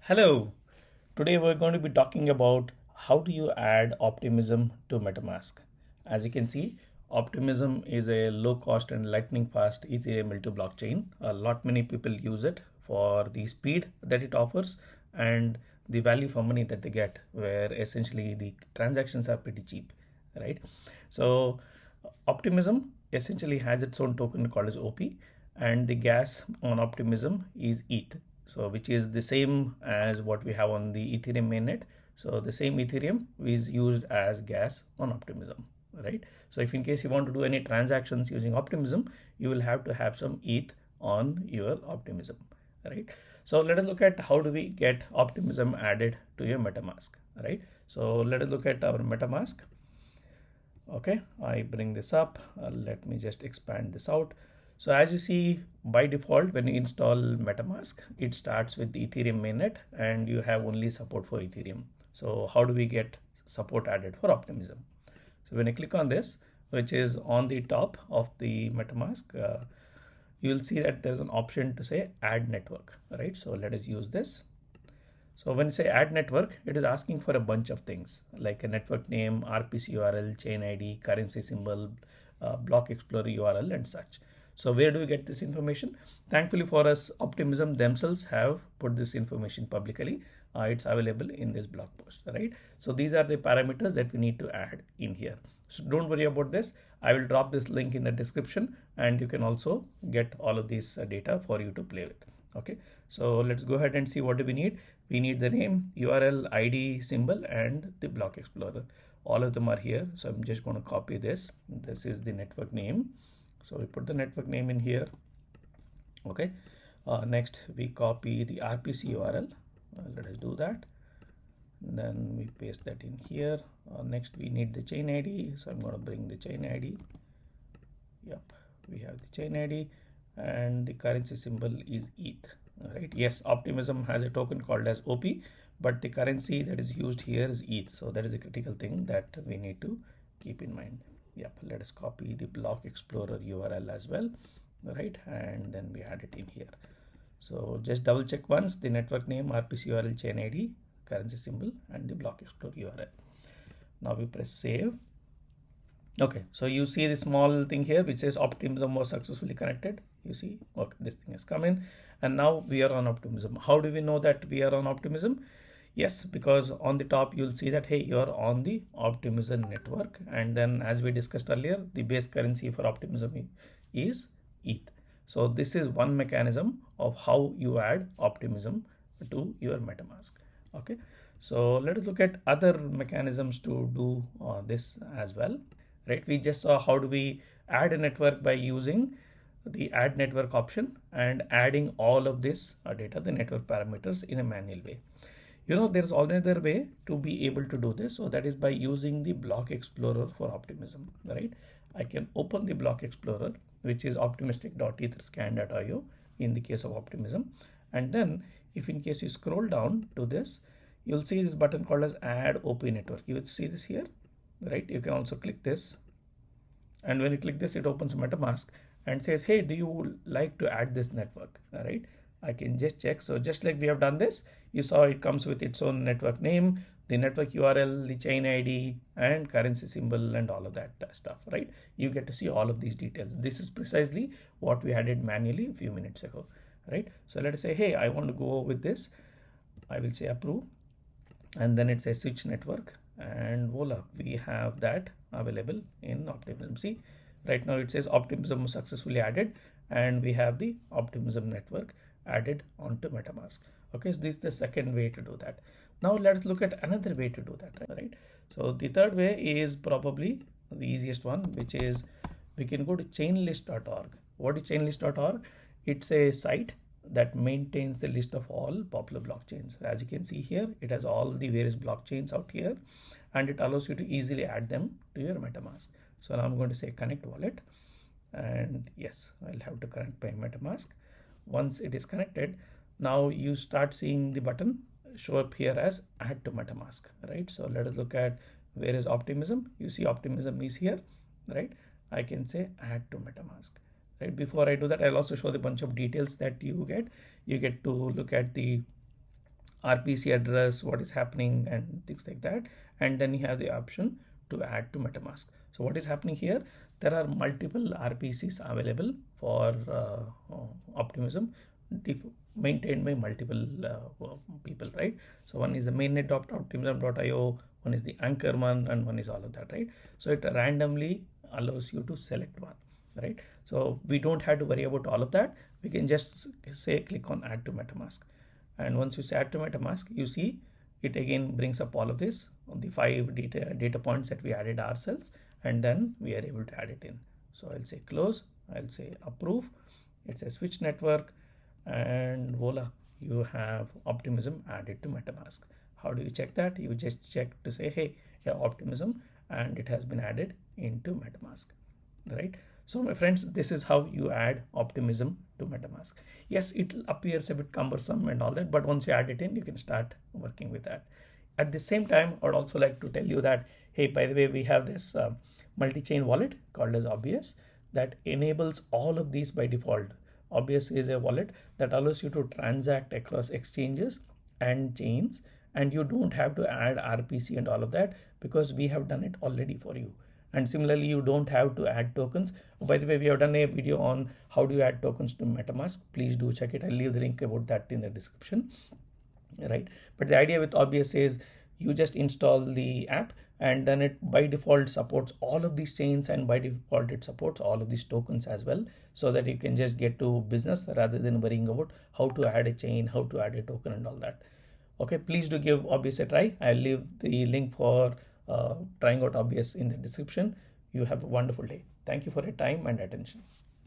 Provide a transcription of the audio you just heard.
Hello, today we're going to be talking about how do you add Optimism to MetaMask. As you can see, Optimism is a low cost and lightning fast Ethereum L2 blockchain. A lot many people use it for the speed that it offers and the value for money that they get, where essentially the transactions are pretty cheap, right? So Optimism essentially has its own token called as OP, and the gas on Optimism is ETH. So which is the same as what we have on the Ethereum mainnet. So the same Ethereum is used as gas on Optimism, right? So if in case you want to do any transactions using Optimism, you will have to have some ETH on your Optimism, right? So let us look at how do we get Optimism added to your MetaMask, right? So let us look at our MetaMask. Okay, I bring this up. Let me just expand this out. So as you see, by default, when you install MetaMask, it starts with the Ethereum mainnet and you have only support for Ethereum. So how do we get support added for Optimism? So when I click on this, which is on the top of the MetaMask, you will see that there's an option to say add network, right? So let us use this. So when you say add network, it is asking for a bunch of things like a network name, RPC URL, chain ID, currency symbol, block explorer URL and such. So where do we get this information? Thankfully for us, Optimism themselves have put this information publicly. It's available in this blog post, right? So these are the parameters that we need to add in here. So don't worry about this. I will drop this link in the description and you can also get all of this data for you to play with. Okay, so let's go ahead and see what do we need. We need the name, URL, ID, symbol, and the block explorer. All of them are here. So I'm just going to copy this. This is the network name. So we put the network name in here. Okay. Next, we copy the RPC URL. Let us do that. Then we paste that in here. Next, we need the chain ID. So I'm going to bring the chain ID. Yep, we have the chain ID and the currency symbol is ETH. Right? Yes, Optimism has a token called as OP, but the currency that is used here is ETH. So that is a critical thing that we need to keep in mind. Yep, let us copy the block explorer URL as well, right? And then we add it in here. So just double check once the network name, RPC URL, chain ID, currency symbol, and the block explorer URL. Now we press save. Okay, so you see the small thing here which says Optimism was successfully connected. You see, okay, this thing has come in and now we are on Optimism. How do we know that we are on Optimism? Yes, because on the top you'll see that, hey, you're on the Optimism network. And then as we discussed earlier, the base currency for Optimism is ETH. So this is one mechanism of how you add Optimism to your MetaMask. Okay, so let us look at other mechanisms to do this as well. Right, we just saw how do we add a network by using the add network option and adding all of this data, the network parameters, in a manual way. You know, there's another way to be able to do this, so that is by using the block explorer for Optimism. Right, I can open the block explorer, which is optimistic.etherscan.io in the case of Optimism, and then if in case you scroll down to this, you'll see this button called as add OP network. You would see this here, right? You can also click this, and when you click this, it opens MetaMask and says, hey, do you like to add this network? All right, I can just check. So just like we have done this, you saw it comes with its own network name, the network URL, the chain ID, and currency symbol, and all of that stuff, right? You get to see all of these details. This is precisely what we added manually a few minutes ago, right? So let us say, hey, I want to go with this. I will say approve, and then it says switch network, and voila, we have that available in Optimism. See, right now it says Optimism successfully added, and we have the Optimism network added onto MetaMask. Okay, so this is the second way to do that. Now let's look at another way to do that, right? So the third way is probably the easiest one, which is we can go to chainlist.org. What is chainlist.org? It's a site that maintains the list of all popular blockchains. As you can see here, it has all the various blockchains out here, and it allows you to easily add them to your MetaMask. So now I'm going to say connect wallet, and yes, I'll have to connect my MetaMask. Once it is connected, now you start seeing the button show up here as add to MetaMask, right? So let us look at where is Optimism. You see Optimism is here, right? I can say add to MetaMask. Right, before I do that, I'll also show the bunch of details that you get. You get to look at the RPC address, what is happening, and things like that. And then you have the option to add to MetaMask. So what is happening here? There are multiple RPCs available for Optimism, maintained by multiple people, right? So one is the mainnet.optimism.io, one is the anchor one, and one is all of that, right? So it randomly allows you to select one, right? So we don't have to worry about all of that. We can just say click on add to MetaMask, and once you say add to MetaMask, you see it again brings up all of this on the 5 data points that we added ourselves, and then we are able to add it in. So I'll say close, I'll say approve, it says switch network, and voila, you have Optimism added to MetaMask. How do you check that? You just check to say, hey, yeah, Optimism, and it has been added into MetaMask, right? So my friends, this is how you add Optimism to MetaMask. Yes, it appears a bit cumbersome and all that, but once you add it in, you can start working with that. At the same time, I would also like to tell you that, hey, by the way, we have this multi-chain wallet called as Obvious that enables all of these by default. Obvious is a wallet that allows you to transact across exchanges and chains, and you don't have to add RPC and all of that because we have done it already for you. And similarly, you don't have to add tokens. By the way, we have done a video on how do you add tokens to MetaMask. Please do check it. I'll leave the link about that in the description, right? But the idea with Obvious is you just install the app, and then it by default supports all of these chains, and by default it supports all of these tokens as well, so that you can just get to business rather than worrying about how to add a chain, how to add a token, and all that. Okay, please do give Obvious a try. I'll leave the link for trying out Obvious in the description. You have a wonderful day. Thank you for your time and attention.